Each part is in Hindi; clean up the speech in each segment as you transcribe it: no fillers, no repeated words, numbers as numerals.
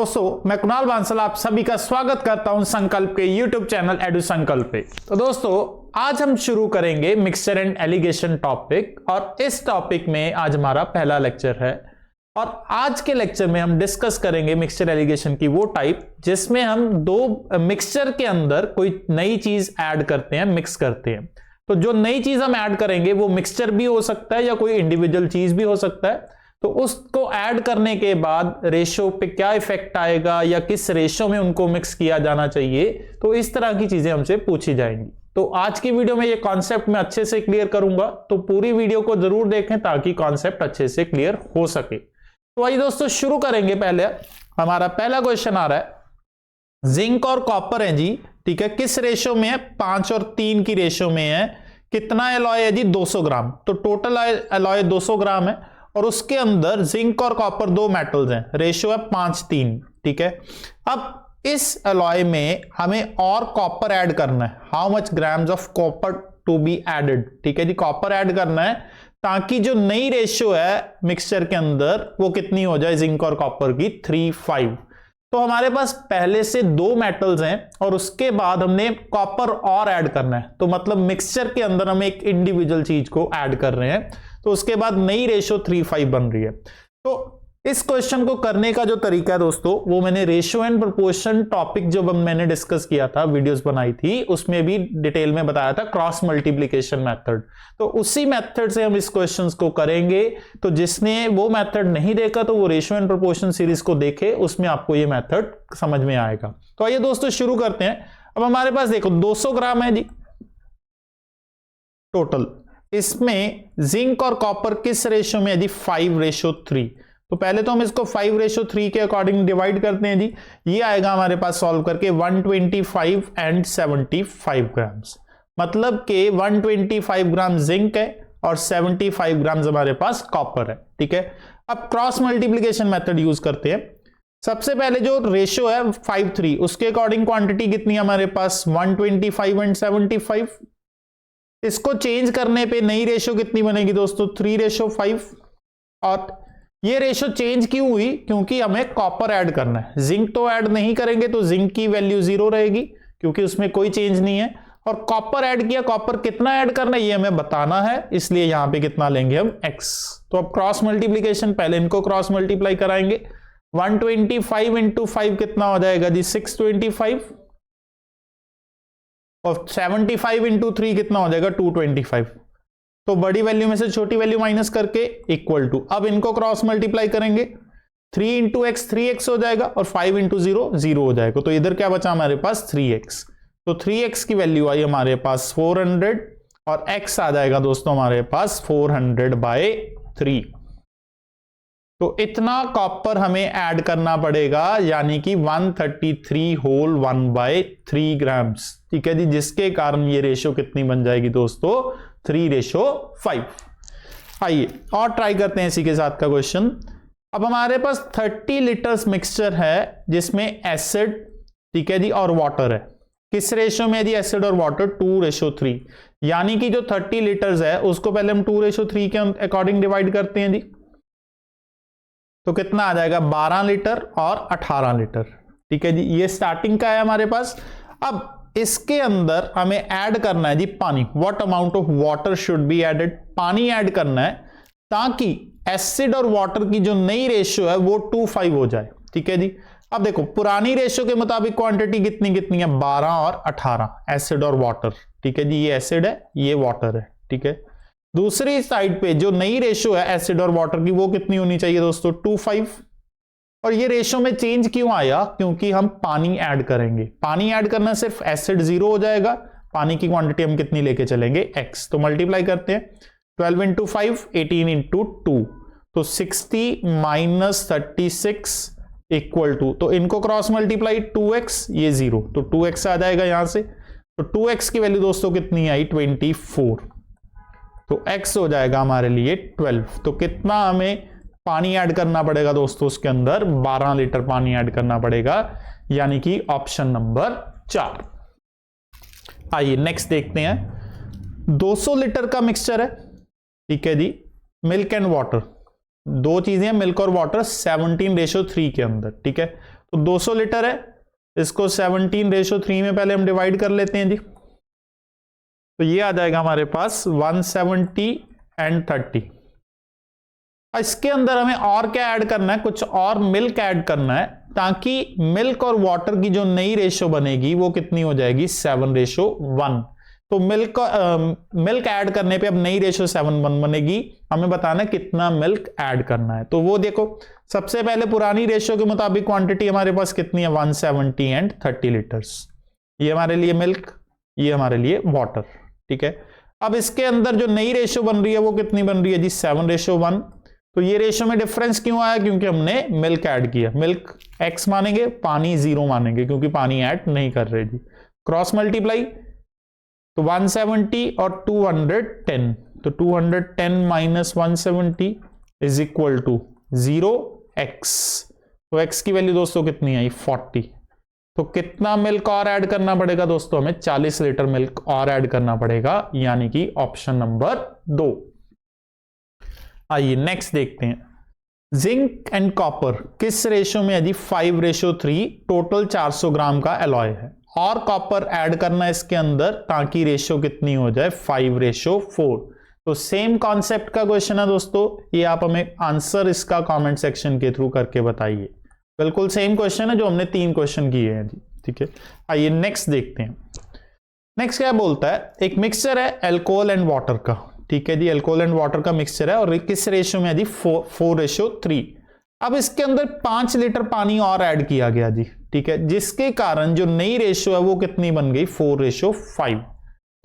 दोस्तों मैं कुणाल बांसल आप सभी का स्वागत करता हूं संकल्प के YouTube चैनल एडु संकल्प पे। तो दोस्तों आज हम शुरू करेंगे मिक्सचर एंड एलिगेशन टॉपिक और इस टॉपिक में आज हमारा पहला लेक्चर है और आज के लेक्चर में हम डिस्कस करेंगे मिक्सचर एलिगेशन की वो टाइप जिसमें हम दो मिक्सचर के अंदर कोई नई चीज ऐड करते हैं, मिक्स करते हैं। तो जो नई चीज हम ऐड करेंगे वो मिक्सचर भी हो सकता है या कोई इंडिविजुअल चीज भी हो सकता है। तो उसको ऐड करने के बाद रेशो पे क्या इफेक्ट आएगा या किस रेशो में उनको मिक्स किया जाना चाहिए, तो इस तरह की चीजें हमसे पूछी जाएंगी। तो आज की वीडियो में ये कॉन्सेप्ट मैं अच्छे से क्लियर करूंगा, तो पूरी वीडियो को जरूर देखें ताकि कॉन्सेप्ट अच्छे से क्लियर हो सके। तो आइए दोस्तों शुरू करेंगे। पहले हमारा पहला क्वेश्चन आ रहा है, जिंक और कॉपर है जी, ठीक है, किस रेशो में है? 5 और 3 की रेशो में है। कितना एलॉय है जी? 200 ग्राम। तो टोटल एलॉय 200 ग्राम है और उसके अंदर जिंक और कॉपर दो मेटल्स हैं, रेशियो है 5:3, ठीक है। अब इस एलॉय में हमें और कॉपर ऐड करना है। How much grams of copper to be added, ठीक है जी, कॉपर ऐड करना है ताकि जो नई रेशियो है मिक्सचर के अंदर वो कितनी हो जाए जिंक और कॉपर की? 3:5। तो हमारे पास पहले से दो मेटल्स हैं और उसके बाद हमने कॉपर और ऐड करना है, तो मतलब मिक्सचर के अंदर हम एक इंडिविजुअल चीज को ऐड कर रहे हैं, तो उसके बाद नई रेशो 3:5 बन रही है। तो इस क्वेश्चन को करने का जो तरीका है दोस्तों, वो मैंने रेशो एंड प्रोपोर्शन टॉपिक जो मैंने डिस्कस किया था, वीडियोस बनाई थी, उसमें भी डिटेल में बताया था क्रॉस मल्टीप्लिकेशन मेथड। तो उसी मेथड से हम इस क्वेश्चन को करेंगे। तो जिसने वो मेथड नहीं देखा तो वो रेशो एंड प्रोपोर्शन सीरीज को देखे, उसमें आपको ये मेथड समझ में आएगा। तो आइए दोस्तों शुरू करते हैं। अब हमारे पास देखो 200 ग्राम है जी टोटल। इसमें जिंक और कॉपर किस रेशो में है जी? 5:3। तो पहले तो हम इसको 5:3 के अकॉर्डिंग डिवाइड करते हैं जी। ये आएगा हमारे पास सॉल्व करके 125 एंड 75 ग्राम्स, मतलब कि 125 ग्राम जिंक है और 75 ग्राम्स हमारे पास कॉपर है, ठीक है। अब क्रॉस मल्टीप्लीकेशन मेथड यूज करते हैं। सबसे पहले जो रेशियो है 5:3, उसके अकॉर्डिंग क्वांटिटी कितनी है हमारे पास? 125 एंड 75। इसको चेंज करने पे नई रेशियो कितनी बनेगी दोस्तों? 3:5। और ये रेशियो चेंज क्यों हुई? क्योंकि हमें कॉपर ऐड करना है। जिंक तो ऐड नहीं करेंगे तो जिंक की वैल्यू 0 रहेगी क्योंकि उसमें कोई चेंज नहीं है, और कॉपर ऐड किया। कॉपर कितना ऐड करना है ये हमें बताना है, इसलिए यहां पे कितना लेंगे हम? x। तो अब क्रॉस मल्टीप्लीकेशन, पहले इनको क्रॉस मल्टीप्लाई कराएंगे। 125 इंटू 5 कितना हो जाएगा जी? 625, और 75 इंटू 3 कितना हो जाएगा? 225। तो बड़ी वैल्यू में से छोटी वैल्यू माइनस करके इक्वल टू, अब इनको क्रॉस मल्टीप्लाई करेंगे। 3 इंटू एक्स 3x हो जाएगा और 5 इंटू 0 0 हो जाएगा। तो इधर क्या बचा हमारे पास? 3x। तो 3x की वैल्यू आई हमारे पास 400 और x आ जाएगा दोस्तों हमारे पास 400/3। तो इतना कॉपर हमें ऐड करना पड़ेगा, यानी कि 133 होल 1/3 ग्राम्स, ठीक है जी, जिसके कारण ये रेशियो कितनी बन जाएगी दोस्तों? 3:5। आइए और ट्राई करते हैं इसी के साथ का क्वेश्चन। अब हमारे पास 30 लीटर्स मिक्सचर है जिसमें एसिड, ठीक है जी, और वाटर है। किस रेशियो में है जी एसिड और वाटर? 2:3। यानी कि जो 30 लीटर्स है उसको पहले हम 2:3 के अकॉर्डिंग डिवाइड करते हैं जी। तो कितना आ जाएगा? 12 लीटर और 18 लीटर, ठीक है जी। ये स्टार्टिंग का है हमारे पास। अब इसके अंदर हमें ऐड करना है जी पानी। What amount of water should be added? पानी ऐड करना है ताकि एसिड और वाटर की जो नई रेशियो है वो 2:5 हो जाए, ठीक है जी। अब देखो पुरानी रेशियो के मुताबिक क्वांटिटी कितनी कितनी है? 12 और 18 एसिड और वाटर, ठीक है जी। ये एसिड है, ये वाटर है, ठीक है। दूसरी साइड पे जो नई रेशियो है एसिड और वाटर की वो कितनी होनी चाहिए दोस्तों? 2:5। और ये रेशियो में चेंज क्यों आया? क्योंकि हम पानी ऐड करेंगे। पानी ऐड करना सिर्फ एसिड 0 हो जाएगा, पानी की क्वांटिटी हम कितनी लेके चलेंगे? x। तो मल्टीप्लाई करते हैं। 12 इंटू 5 18 इंटू 2, तो 60 माइनस 36 इक्वल टू, तो इनको क्रॉस मल्टीप्लाई 2x, ये 0, तो 2x आ जाएगा यहां से। तो 2x की वैल्यू दोस्तों कितनी आई? 24। तो x हो जाएगा हमारे लिए 12। तो कितना हमें पानी ऐड करना पड़ेगा दोस्तों? उसके अंदर 12 लीटर पानी ऐड करना पड़ेगा, यानी कि ऑप्शन नंबर 4। आइए नेक्स्ट देखते हैं। 200 लीटर का मिक्सचर है, ठीक है जी, मिल्क एंड वाटर, दो चीजें हैं मिल्क और वाटर 17:3 के अंदर, ठीक है। तो 200 लीटर है, इसको 17:3 में पहले हम डिवाइड कर लेते हैं जी। तो ये आ जाएगा हमारे पास 170 एंड 30। इसके अंदर हमें और क्या ऐड करना है, कुछ और मिल्क ऐड करना है, ताकि मिल्क और वाटर की जो नई रेशो बनेगी वो कितनी हो जाएगी 7:1। तो मिल्क ऐड करने पे अब नई रेशो 7:1 बनेगी। हमें बताना है कितना मिल्क ऐड करना है। तो वो देखो, सबसे पहले पुरानी रेशो के मुताबिक क्वांटिटी हमारे पास कितनी है 170 एंड 30 लीटर्स। ये हमारे लिए मिल्क, ये हमारे लिए वाटर, ठीक है। अब इसके अंदर जो नई रेशो बन रही है वो कितनी बन रही है जी 7:1। तो ये रेशो में डिफरेंस क्यों आया, क्योंकि हमने मिल्क ऐड किया। मिल्क x मानेंगे, पानी 0 मानेंगे, क्योंकि पानी ऐड नहीं कर रहे जी। क्रॉस मल्टीप्लाई, तो 170 और 210, तो 210 minus 170 is equal to 0x। तो x की वैल्यू दोस्तों कितनी आई 40। तो कितना मिल्क और ऐड करना पड़ेगा दोस्तों, हमें 40 लीटर मिल्क और ऐड करना पड़ेगा, यानी कि ऑप्शन नंबर 2। आइए नेक्स्ट देखते हैं। जिंक एंड कॉपर किस रेशो में है जी 5:3। टोटल 400 ग्राम का एलॉय है और कॉपर ऐड करना है इसके अंदर, ताकि रेशो कितनी हो जाए 5:4। तो सेम कॉन्सेप्ट का क्वेश्चन है दोस्तों, ये आप हमें आंसर इसका कमेंट सेक्शन के थ्रू करके बताइए। बिल्कुल सेम क्वेश्चन है जो हमने 3 क्वेश्चन किए हैं जी, ठीक है। आइए नेक्स्ट देखते हैं। नेक्स्ट क्या बोलता है, एक मिक्सचर है अल्कोहल एंड वाटर का, ठीक है जी। अल्कोहल एंड वाटर का मिक्सचर है और किस रेशो में है जी 4:3। अब इसके अंदर 5 लीटर पानी और ऐड किया गया जी, ठीक है, जिसके कारण जो नई रेशो है वो कितनी बन गई 4:5।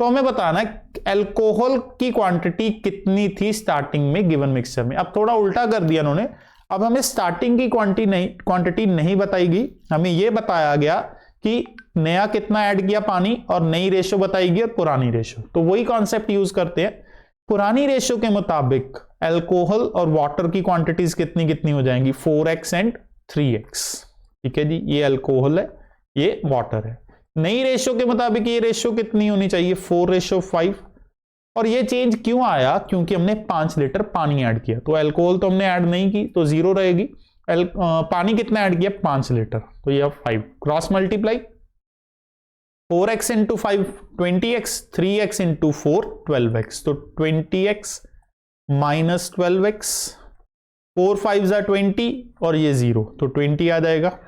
तो हमें बताना है अल्कोहल की क्वांटिटी कितनी थी स्टार्टिंग में गिवन मिक्सचर में। अब थोड़ा उल्टा कर दिया इन्होंने, अब हमें स्टार्टिंग की क्वांटिटी नहीं बताई गई, हमें यह बताया गया कि नया कितना ऐड किया पानी, और नई रेशो बताएगी और पुरानी रेशो। तो वही कॉन्सेप्ट यूज करते हैं। पुरानी रेशो के मुताबिक अल्कोहल और वाटर की क्वांटिटीज कितनी कितनी हो जाएंगी 4x एंड 3x, ठीक है जी। ये अल्कोहल है, ये वाटर है। नई रेशो के मुताबिक ये रेशो कितनी होनी चाहिए 4:5। और ये चेंज क्यों आया, क्योंकि हमने 5 लीटर पानी ऐड किया। तो अल्कोहल तो हमने ऐड नहीं की, तो 0 रहेगी। पानी कितना ऐड किया 5 लीटर, तो ये 5। Cross multiply, 4x into 5 20x, 3x into 4 12x। तो 20x माइनस 12x, 4 5 जा 20 और ये 0, तो 20 आ जाएगा।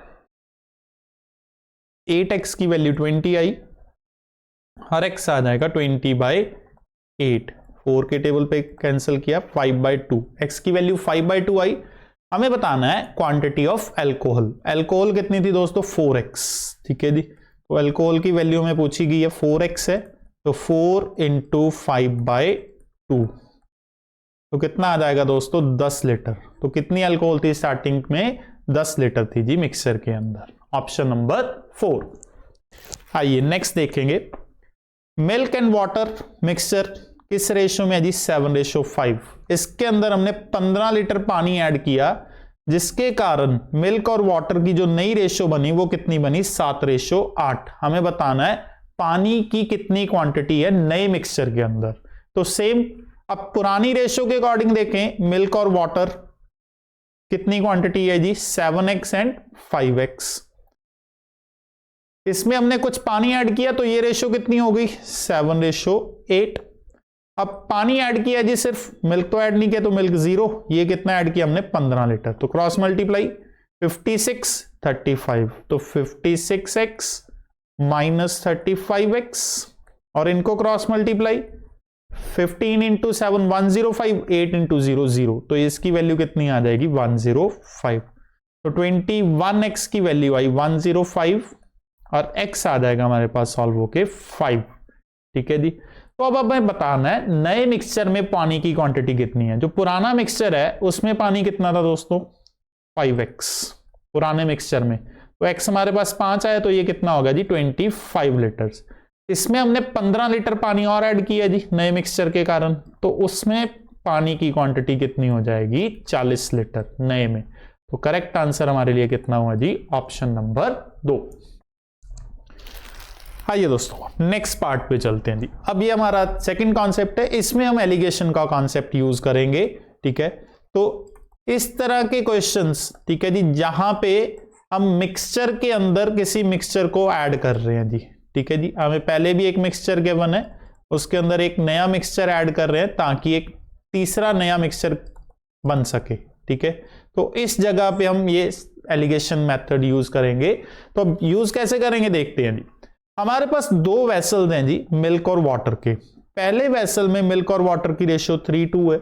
8x की वैल्यू 20 आई, हर x आ जाएगा 20/8। 4 के टेबल पे कैंसिल किया, 5/2। x की वैल्यू 5/2 आई। हमें बताना है क्वांटिटी ऑफ अल्कोहल। अल्कोहल कितनी थी दोस्तों 4x, ठीक है जी। तो अल्कोहल की वैल्यू में पूछी गई है 4x है, तो 4 इंटू 5/2, तो कितना आ जाएगा दोस्तों 10 लीटर। तो कितनी अल्कोहल थी स्टार्टिंग में 10 लीटर थी जी मिक्सर के अंदर, ऑप्शन नंबर 4। आइए नेक्स्ट देखेंगे। मिल्क एंड वाटर मिक्सचर किस रेशो में है जी 7:5। इसके अंदर हमने 15 लीटर पानी ऐड किया, जिसके कारण मिल्क और वाटर की जो नई रेशो बनी वो कितनी बनी 7:8। हमें बताना है पानी की कितनी क्वांटिटी है नए मिक्सचर के अंदर। तो सेम, अब पुरानी रेशो के अकॉर्डिंग देखें, मिल्क और वाटर कितनी क्वांटिटी है जी 7x एंड 5x। इसमें हमने कुछ पानी ऐड किया, तो ये रेशो कितनी हो गई 7:8। अब पानी ऐड किया जी सिर्फ, मिल्क तो ऐड नहीं किया, तो मिल्क 0। ये कितना ऐड किया हमने 15 लीटर। तो क्रॉस मल्टीप्लाई 56 35, तो 56x माइनस 35x, और इनको क्रॉस मल्टीप्लाई 15 इंटू 7 105, 8 इंटू 0 0, तो इसकी वैल्यू कितनी आ जाएगी 105। तो 21x की वैल्यू आई 105 और x आ जाएगा हमारे पास सॉल्व होके 5, ठीक है जी। तो अब हमें बताना है नए मिक्सचर में पानी की क्वांटिटी कितनी है। जो पुराना मिक्सचर है उसमें पानी कितना था दोस्तों 5x पुराने मिक्सचर में, तो x हमारे पास 5 आया, तो ये कितना होगा जी 25 लीटर्स। इसमें हमने 15 लीटर पानी और ऐड किया जी नए मिक्सचर के कारण, तो उसमें पानी की क्वांटिटी कितनी हो जाएगी 40 लीटर नए में। तो करेक्ट आंसर हमारे लिए कितना हुआ जी ऑप्शन नंबर 2। आइए दोस्तों नेक्स्ट पार्ट पे चलते हैं जी। अब ये हमारा सेकंड कॉन्सेप्ट है, इसमें हम एलिगेशन का कॉन्सेप्ट यूज करेंगे, ठीक है। तो इस तरह के क्वेश्चंस, ठीक है जी, जहां पे हम मिक्सचर के अंदर किसी मिक्सचर को ऐड कर रहे हैं जी, ठीक है जी। हमें पहले भी एक मिक्सचर गिवन है, उसके अंदर एक नया मिक्सचर ऐड कर रहे हैं ताकि एक तीसरा नया मिक्सचर बन सके, ठीक है। तो इस जगह पे हम ये एलिगेशन मेथड यूज करेंगे। तो अब यूज कैसे करेंगे देखते हैं जी। हमारे पास दो वेसल्स हैं जी, मिल्क और वाटर के। पहले वेसल में मिल्क और वाटर की रेशियो 3:2 है,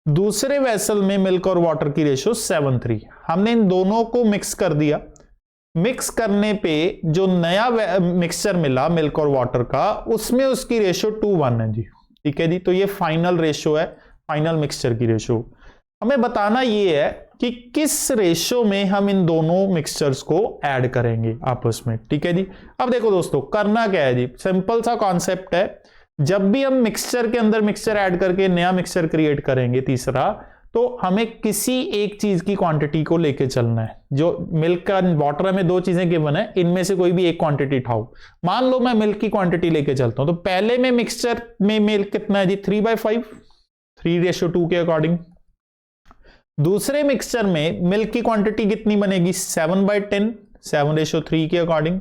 दूसरे वेसल में मिल्क और वाटर की रेशियो 7:3। हमने इन दोनों को मिक्स कर दिया। मिक्स करने पे जो नया मिक्सचर मिला मिल्क और वाटर का, उसमें उसकी रेशियो 2:1 है जी, ठीक है जी। तो ये फाइनल रेशियो है, फाइनल मिक्सचर की रेशियो। हमें बताना ये है कि किस रेशियो में हम इन दोनों मिक्सचर्स को ऐड करेंगे आपस में, ठीक है जी। अब देखो दोस्तों, करना क्या है जी, सिंपल सा कॉन्सेप्ट है। जब भी हम मिक्सचर के अंदर मिक्सचर ऐड करके नया मिक्सचर क्रिएट करेंगे तीसरा, तो हमें किसी एक चीज की क्वांटिटी को लेके चलना है। जो मिल्क का वाटर में दो चीजें गिवन है, इनमें से कोई भी एक क्वांटिटी उठाओ। मान लो मैं मिल्क की क्वांटिटी लेके चलता हूं, तो पहले में मिक्सचर में मिल्क कितना है जी, 3/5, 3:2 के अकॉर्डिंग। दूसरे मिक्सचर में मिल्क की क्वांटिटी कितनी बनेगी, 7/10, 7:3 के अकॉर्डिंग।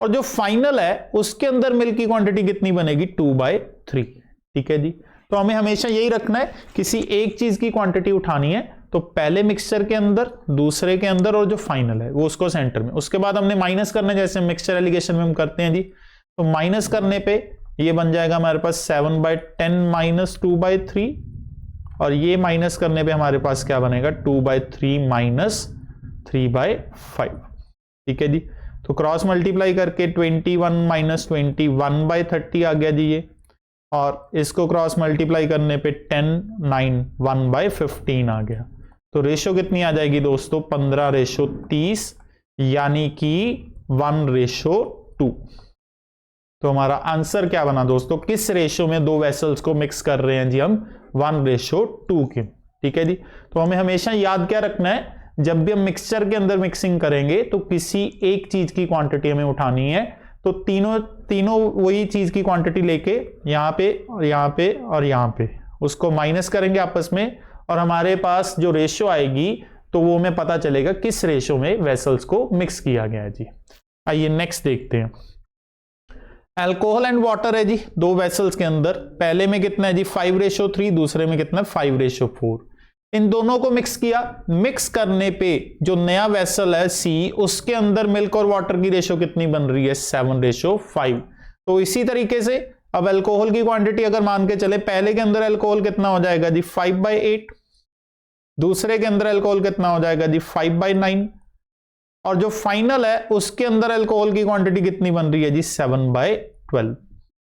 और जो फाइनल है उसके अंदर मिल्क की क्वांटिटी कितनी बनेगी, 2/3, ठीक है जी। तो हमें हमेशा यही रखना है, किसी एक चीज की क्वांटिटी उठानी है तो पहले मिक्सचर के अंदर, दूसरे के अंदर, और जो फाइनल है वो उसको सेंटर में। उसके बाद हमने माइनस करना है, जैसे मिक्सचर एलिगेशन में हम करते हैं जी। तो माइनस करने पे ये बन जाएगा हमारे पास 7/10 माइनस 2/3, और ये माइनस करने पे हमारे पास क्या बनेगा, 2/3 माइनस 3/5, ठीक है जी। तो क्रॉस मल्टीप्लाई करके 21 माइनस 21/30 आ गया जी ये, और इसको क्रॉस मल्टीप्लाई करने पे 10, 9, 1/15 आ गया। तो रेशो कितनी आ जाएगी दोस्तों, 15:30, यानी कि 1:2। तो हमारा आंसर क्या बना दोस्तों, किस रेशो में दो वेसल्स को मिक्स कर रहे हैं जी हम, 1:2 के, ठीक है जी। तो हमें हमेशा याद क्या रखना है, जब भी हम मिक्सचर के अंदर मिक्सिंग करेंगे तो किसी एक चीज की क्वांटिटी हमें उठानी है। तो तीनों वही चीज की क्वांटिटी लेके यहां पे और यहां पे और यहां पे उसको माइनस करेंगे आपस में, और हमारे पास जो रेशियो आएगी तो वो हमें पता चलेगा किस रेशियो में वेसल्स को मिक्स किया गया है जी। आइए नेक्स्ट देखते हैं। अल्कोहल एंड वाटर है जी, दो वेसल्स के अंदर। पहले में कितना है जी, 5:3, दूसरे में कितना, 5:4। इन दोनों को मिक्स किया। मिक्स करने पे जो नया वेसल है सी, उसके अंदर मिल्क और वाटर की रेशियो कितनी बन रही है, 7:5। तो इसी तरीके से अब अल्कोहल की क्वांटिटी अगर मान के चले, पहले के अंदर अल्कोहल कितना हो जाएगा जी, 5/8, दूसरे के अंदर अल्कोहल कितना हो जाएगा जी, 5/9, और जो फाइनल है उसके अंदर अल्कोहल की क्वांटिटी कितनी बन रही है जी, 7/12,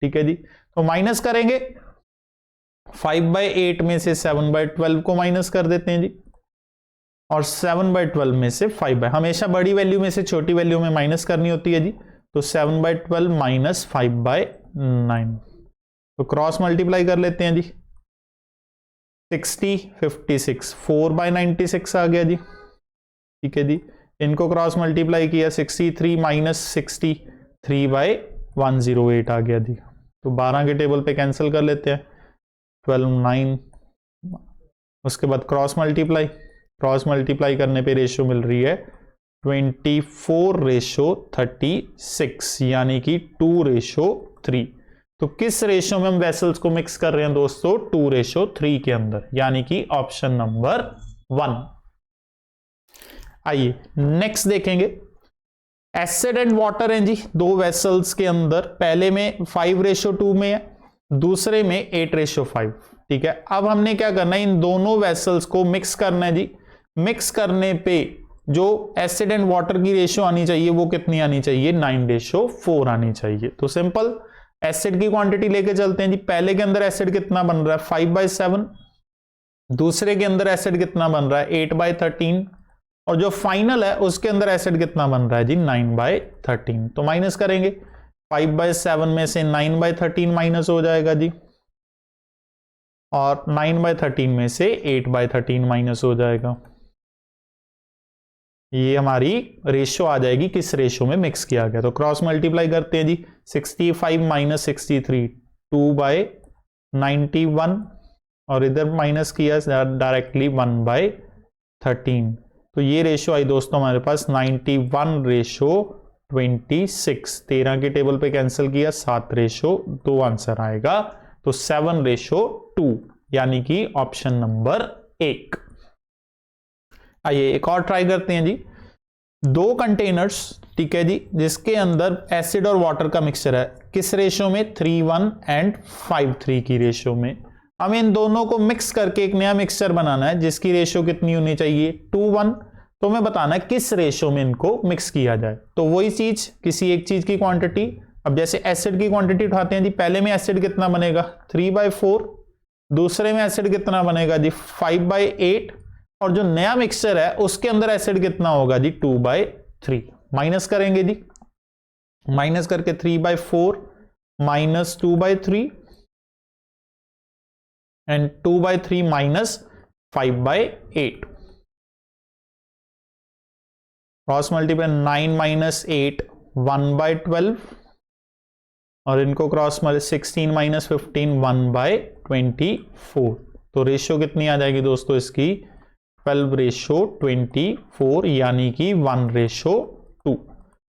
ठीक है जी। तो माइनस करेंगे, 5/8 में से 7/12 को माइनस कर देते हैं जी, और 7/12 में से 5, हमेशा बड़ी वैल्यू में से छोटी वैल्यू में माइनस करनी होती है जी। तो 7/12 माइनस 5/9, तो क्रॉस मल्टीप्लाई कर लेते हैं जी, 60, 56, 4/96 आ गया जी, ठीक है जी। इनको क्रॉस मल्टीप्लाई किया, 63 माइनस 60, 3/108 आ गया जी। तो 12 के टेबल पे कैंसिल कर लेते हैं, 12, 9, उसके बाद क्रॉस मल्टीप्लाई करने पे रेशियो मिल रही है 24:36, यानी कि 2:3। तो किस रेशियो में हम वेसल्स को मिक्स कर रहे हैं दोस्तों, 2:3 के अंदर, यानी कि ऑप्शन नंबर 1। आइए नेक्स्ट देखेंगे। एसिड एंड वाटर हैं जी, दो वेसल्स के अंदर। पहले में 5:2 में है, दूसरे में 8:5, ठीक है। अब हमने क्या करना है, इन दोनों वेसल्स को मिक्स करना है जी। मिक्स करने पे जो एसिड एंड वाटर की रेशियो आनी चाहिए वो कितनी आनी चाहिए, 9:4 आनी चाहिए। तो सिंपल एसिड की क्वांटिटी लेके चलते हैं जी। पहले के अंदर एसिड कितना बन रहा है, 5/7, दूसरे के अंदर एसिड कितना बन रहा है, 8/13, और जो फाइनल है उसके अंदर एसिड कितना बन रहा है जी, 9/13। तो माइनस करेंगे, 5/7 में से 9/13 माइनस हो जाएगा जी, और 9/13 में से 8/13 माइनस हो जाएगा। ये हमारी रेशियो आ जाएगी, किस रेशियो में मिक्स किया गया। तो क्रॉस मल्टीप्लाई करते हैं जी, 65 माइनस 63, 2/91, और इधर माइनस किया डायरेक्टली 1/13। तो ये रेशो आई दोस्तों हमारे पास 91:26। 13 के टेबल पे कैंसिल किया, 7:2 आंसर आएगा। तो 7:2 यानी कि ऑप्शन नंबर 1। आइए एक और ट्राई करते हैं जी। 2 कंटेनर्स, ठीक है जी, जिसके अंदर एसिड और वाटर का मिक्सचर है, किस रेशो में? 3:1 एंड 5:3 की रेशो में। हमें इन दोनों को मिक्स करके एक नया मिक्सचर बनाना है जिसकी रेशो कितनी होनी चाहिए? 2:1। तो हमें बताना है किस रेशो में इनको मिक्स किया जाए। तो वही चीज, किसी एक चीज की क्वांटिटी, अब जैसे एसिड की क्वांटिटी उठाते हैं जी, पहले में एसिड कितना बनेगा? 3/4, दूसरे में एसिड कितना बनेगा जी? 5/8, और जो नया मिक्सचर है उसके अंदर एसिड कितना होगा जी? 2/3। माइनस करेंगे जी, माइनस करके 3/4 minus 2/3 and 2/3 minus 5/8। Cross multiply 9 minus 8 1/12, और इनको क्रॉस मल्टीप्लाई 16 माइनस 15 1/24। तो रेशियो कितनी आ जाएगी दोस्तों इसकी? 12:24 यानी कि 1:2।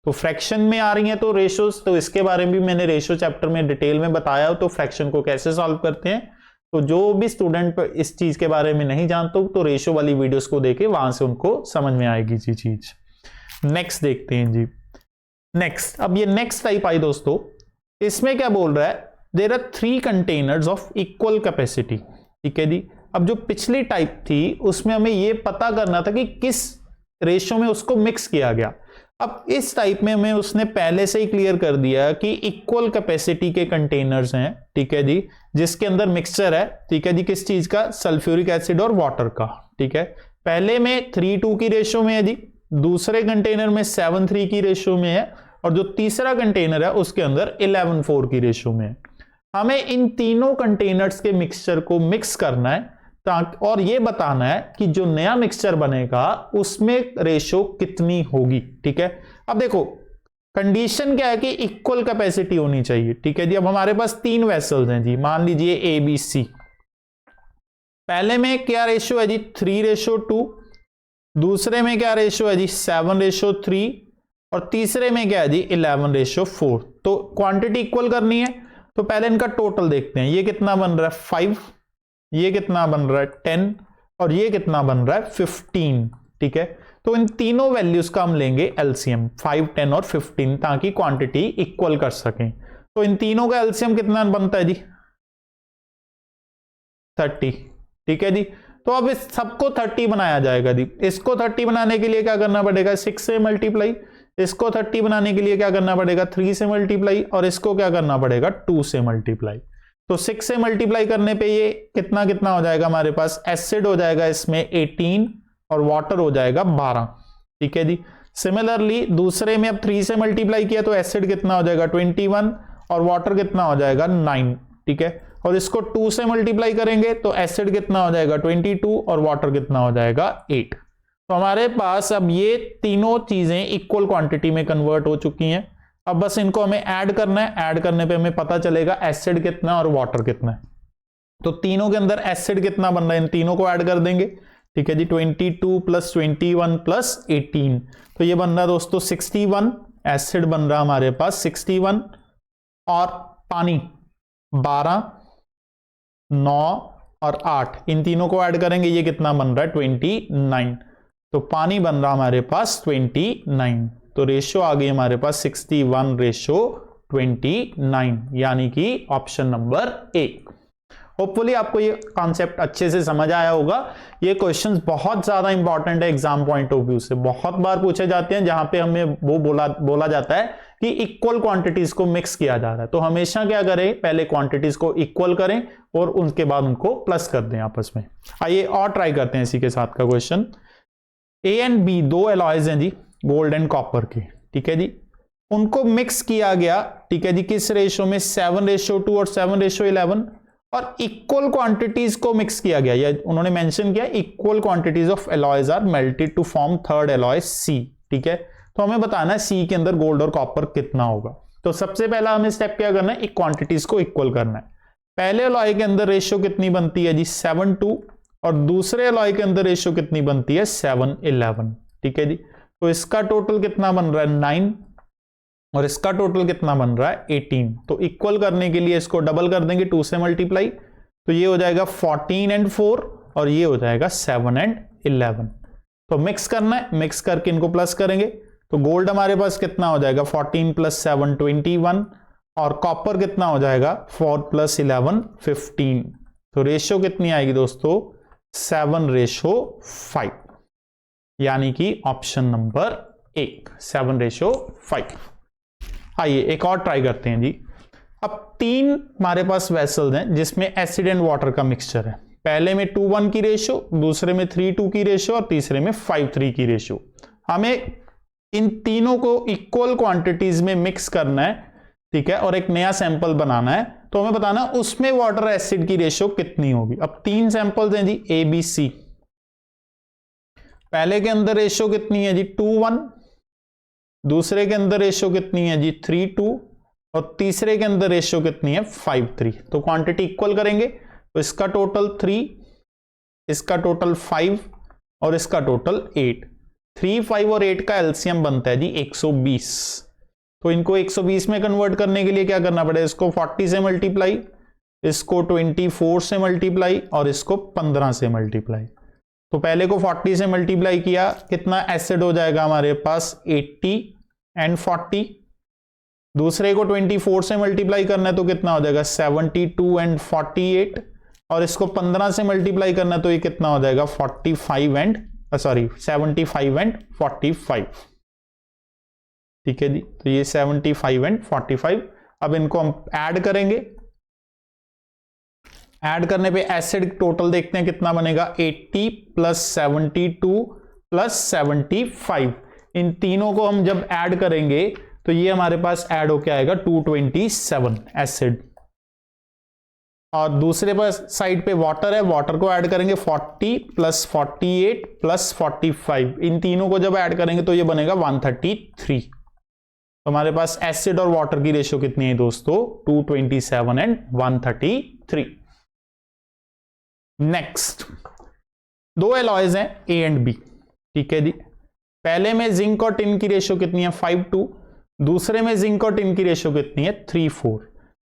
तो फ्रैक्शन में आ रही हैं तो रेशियोज, तो इसके बारे में भी मैंने रेशियो चैप्टर में डिटेल में बताया। तो फ्रैक्शन को कैसे सॉल्व करते हैं, तो जो भी स्टूडेंट इस चीज के बारे में नहीं जानते तो रेशियो वाली वीडियोस को देखे, वहां से उनको समझ में आएगी जी चीज। नेक्स्ट देखते हैं जी। नेक्स्ट, अब ये नेक्स्ट टाइप आई दोस्तों, इसमें क्या बोल रहा है? There are 3 containers of equal capacity, ठीक है जी। अब जो पिछली टाइप थी उसमें हमें ये पता करना था कि किस रेशियो में उसको मिक्स किया गया। अब इस टाइप में हमें उसने पहले से ही क्लियर कर दिया कि इक्वल कैपेसिटी के कंटेनर्स हैं, ठीक है जी, जिसके अंदर मिक्सचर है, ठीक है जी, किस चीज का? सल्फ्यूरिक एसिड और वाटर का, ठीक है। पहले में 3:2 की रेशियो में है जी, दूसरे कंटेनर में 7:3 की रेशियो में है, और जो तीसरा कंटेनर है उसके अंदर 11:4 की रेशियो में है। हमें इन तीनों कंटेनर्स के मिक्सचर को मिक्स करना है और ये बताना है कि जो नया मिक्सचर बनेगा उसमें रेशियो कितनी होगी, ठीक है। अब देखो कंडीशन क्या है कि इक्वल कैपेसिटी होनी चाहिए, ठीक है जी। अब हमारे पास 3 वेसल्स हैं जी, मान लीजिए ए बी सी। पहले में क्या रेशियो है जी? 3:2, दूसरे में क्या रेशियो है जी? 7:3, और तीसरे में क्या है जी? 11:4। तो क्वांटिटी इक्वल करनी है, तो पहले इनका टोटल देखते हैं। ये कितना बन रहा है? 5, ये कितना बन रहा है? 10, और ये कितना बन रहा है? 15, ठीक है। तो इन तीनों वैल्यूज का हम लेंगे एलसीएम, 5, 10 और 15, ताकि क्वांटिटी इक्वल कर सकें। तो इन तीनों का एलसीएम कितना बनता है जी? 30, ठीक है जी। तो अब इस सबको 30 बनाया जाएगा जी। इसको 30 बनाने के लिए क्या करना पड़ेगा? 6 से मल्टीप्लाई। इसको 30 बनाने के लिए क्या करना पड़ेगा? 3 से मल्टीप्लाई, और इसको क्या करना पड़ेगा? 2 से मल्टीप्लाई। तो 6 से मल्टीप्लाई करने पे ये कितना कितना हो जाएगा हमारे पास? एसिड हो जाएगा इसमें 18 और वाटर हो जाएगा 12, ठीक है जी। सिमिलरली दूसरे में अब 3 से मल्टीप्लाई किया तो एसिड कितना हो जाएगा? 21, और वाटर कितना हो जाएगा? 9, ठीक है। और इसको 2 से मल्टीप्लाई करेंगे तो एसिड कितना हो जाएगा? 22, और वाटर कितना हो जाएगा? 8। तो हमारे पास अब ये तीनों चीजें इक्वल क्वांटिटी में कन्वर्ट हो चुकी हैं। अब बस इनको हमें ऐड करना है। ऐड करने पे हमें पता चलेगा एसिड कितना और वाटर कितना है। तो तीनों के अंदर एसिड कितना बन रहा है, इन तीनों को ऐड कर देंगे, ठीक है जी। 22 + 21 + 18, तो ये बन रहा है दोस्तों 61। एसिड बन रहा हमारे पास 61, और पानी 12, 9 और 8, इन तीनों को ऐड करेंगे, ये कितना बन रहा है? 29। तो पानी बन रहा हमारे पास 29। तो रेशियो आ गई हमारे पास 61:29, यानी कि ऑप्शन नंबर 1। होपफुली आपको ये कॉन्सेप्ट अच्छे से समझ आया होगा। ये क्वेश्चंस बहुत ज्यादा इंपॉर्टेंट है एग्जाम पॉइंट ऑफ व्यू से, बहुत बार पूछे जाते हैं जहां पे हमें वो बोला जाता है कि इक्वल क्वांटिटीज को मिक्स किया जा रहा है। तो हमेशा क्या करें? पहले क्वांटिटीज को इक्वल करें और उनके बाद उनको प्लस कर दें आपस में। आइए और ट्राई करते हैं इसी के साथ का question. A and B 2 alloys हैं जी, गोल्ड एंड कॉपर के, ठीक है जी। उनको मिक्स किया गया, ठीक है जी, किस रेशियो में? 7:2 और 7:11, और इक्वल क्वांटिटीज को मिक्स किया गया। या उन्होंने मेंशन किया equal quantities of alloys are melted to form third alloy C, ठीक है। तो हमें बताना है सी के अंदर गोल्ड और कॉपर कितना होगा। तो सबसे पहला हमें स्टेप क्या करना है? क्वांटिटीज को इक्वल करना है। पहले एलॉय के अंदर रेशियो कितनी बनती है जी? 7:2, और दूसरे अलॉय के अंदर रेशियो कितनी बनती है 7:11, ठीक है जी। तो इसका टोटल कितना बन रहा है 9 और इसका टोटल कितना बन रहा है 18। तो इक्वल करने के लिए इसको डबल कर देंगे 2 से मल्टीप्लाई, तो ये हो जाएगा 14 and 4 और ये हो जाएगा 7 and 11। तो मिक्स करना है, मिक्स करके इनको प्लस करेंगे तो गोल्ड हमारे पास कितना हो जाएगा 14 + 7 21 और कॉपर कितना हो जाएगा 4 + 11 15। तो रेशियो कितनी आएगी दोस्तों 7:5, यानी कि ऑप्शन नंबर 1 7:5। आइए एक और ट्राई करते हैं जी। अब 3 हमारे पास वेसल्स हैं जिसमें एसिड एंड वाटर का मिक्सचर है। पहले में 2:1 की रेशियो, दूसरे में 3:2 की रेशियो और तीसरे में 5:3 की रेशियो। हमें इन तीनों को इक्वल क्वांटिटीज में मिक्स करना है, ठीक है, और एक नया सैंपल बनाना है। तो हमें बताना उसमें वाटर एसिड की रेशियो कितनी होगी। अब 3 सैंपल्स हैं जी A B C। पहले के अंदर रेशियो कितनी है जी 2:1, दूसरे के अंदर रेशियो कितनी है जी 3:2 और तीसरे के अंदर रेशियो कितनी है 5:3। तो क्वांटिटी इक्वल करेंगे तो इसका टोटल 3, इसका टोटल 5 और इसका टोटल 8। 3, 5 और 8 का एलसीएम बनता है जी 120। तो इनको 120 में कन्वर्ट करने के लिए क्या करना पड़ेगा, इसको 40 से मल्टीप्लाई, इसको 24 से मल्टीप्लाई और इसको 15 से मल्टीप्लाई। तो पहले को 40 से मल्टीप्लाई किया, कितना एसिड हो जाएगा हमारे पास 80 and 40। दूसरे को 24 से मल्टीप्लाई करना है तो कितना हो जाएगा 72 and 48 और इसको 15 से मल्टीप्लाई करना है तो ये कितना हो जाएगा 75 and 45। ठीक है जी, तो ये 75 and 45। अब इनको हम ऐड करेंगे, ऐड करने पे एसिड टोटल देखते हैं कितना बनेगा 80 + 72 + 75। इन तीनों को हम जब ऐड करेंगे तो ये हमारे पास ऐड होके आएगा 227 एसिड। और दूसरे पास साइड पे वाटर है, वाटर को ऐड करेंगे 40 + 48 + 45। इन तीनों को जब ऐड करेंगे तो ये बनेगा 133। तो हमारे पास एसिड और वाटर की रेशियो कितनी है दोस्तों 227 and 133। नेक्स्ट 2 एलॉयज हैं A and B, ठीक है जी। पहले में जिंक और टिन की रेशियो कितनी है 5:2, दूसरे में जिंक और टिन की रेशियो कितनी है 3:4।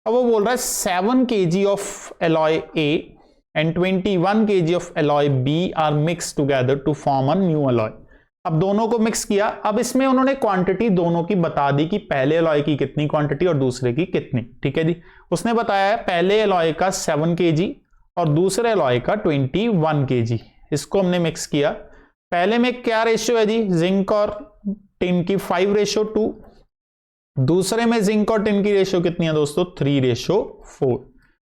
अब वो बोल रहा है 7 kg of alloy A and 21 kg of alloy B are mix together to form a new alloy. अब दोनों को मिक्स किया, अब इसमें उन्होंने क्वांटिटी दोनों की बता दी कि पहले एलॉय की कितनी क्वांटिटी और दूसरे की कितनी, ठीक है जी। उसने बताया है पहले एलॉय का 7 kg और दूसरे एलॉय का 21 kg। इसको हमने मिक्स किया। पहले में क्या रेशियो है जी, जिंक और टिन की 5:2, दूसरे में जिंक और टिन की रेशियो कितनी है दोस्तों 3:4।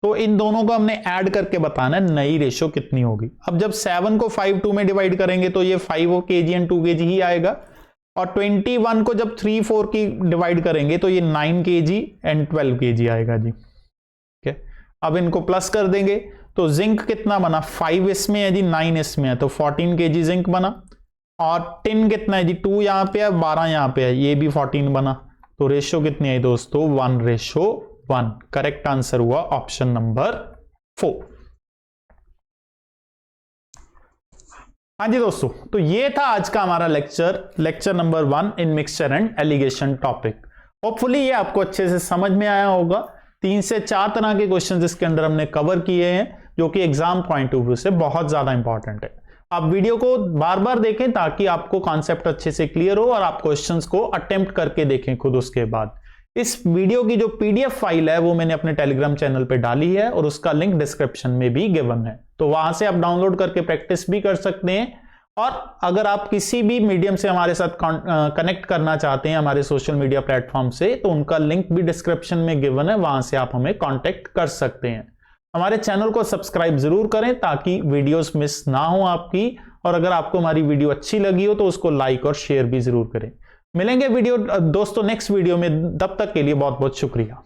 तो इन दोनों को हमने ऐड करके बताना है नई रेशियो कितनी होगी। अब जब 7 को 5:2 में डिवाइड करेंगे तो ये 5 kg and 2 kg ही आएगा, और 21 को जब 3:4 की डिवाइड करेंगे तो ये 9 kg and 12 kg आएगा जी, ठीक है। अब इनको प्लस कर देंगे तो जिंक कितना बना 5 इसमें है जी 9 इसमें है, तो 14 kg जिंक बना। और टिन कितना है जी 2 यहां पे है 12 यहां पे है, ये भी 14 बना। तो रेशियो कितनी है दोस्तों 1:1। करेक्ट आंसर हुआ ऑप्शन नंबर 4। हाँ जी दोस्तों, तो ये था आज का हमारा lecture number 1 in mixture and allegation topic. Hopefully ये आपको अच्छे से समझ में आया होगा। 3 से 4 तरह के क्वेश्चंस इसके अंदर हमने कवर किए हैं जो कि एग्जाम पॉइंट ऑफ व्यू से बहुत ज्यादा इंपॉर्टेंट है। आप वीडियो को बार बार देखें ताकि आपको कॉन्सेप्ट अच्छे से क्लियर हो और आप क्वेश्चंस को अटेम्प्ट करके देखें खुद। उसके बाद इस वीडियो की जो PDF फाइल है वो मैंने अपने टेलीग्राम चैनल पे डाली है और उसका लिंक डिस्क्रिप्शन में भी गिवन है, तो वहां से आप डाउनलोड करके प्रैक्टिस भी कर सकते हैं। और अगर आप किसी भी मीडियम से हमारे साथ कनेक्ट करना चाहते हैं हमारे सोशल मीडिया प्लेटफॉर्म से, तो उनका लिंक भी डिस्क्रिप्शन में गिवन है, वहां से आप हमें कॉन्टेक्ट कर सकते हैं। हमारे चैनल को सब्सक्राइब जरूर करें ताकि वीडियोस मिस ना हो आपकी, और अगर आपको हमारी वीडियो अच्छी लगी हो तो उसको लाइक और शेयर भी जरूर करें। मिलेंगे दोस्तों नेक्स्ट वीडियो में, तब तक के लिए बहुत बहुत शुक्रिया।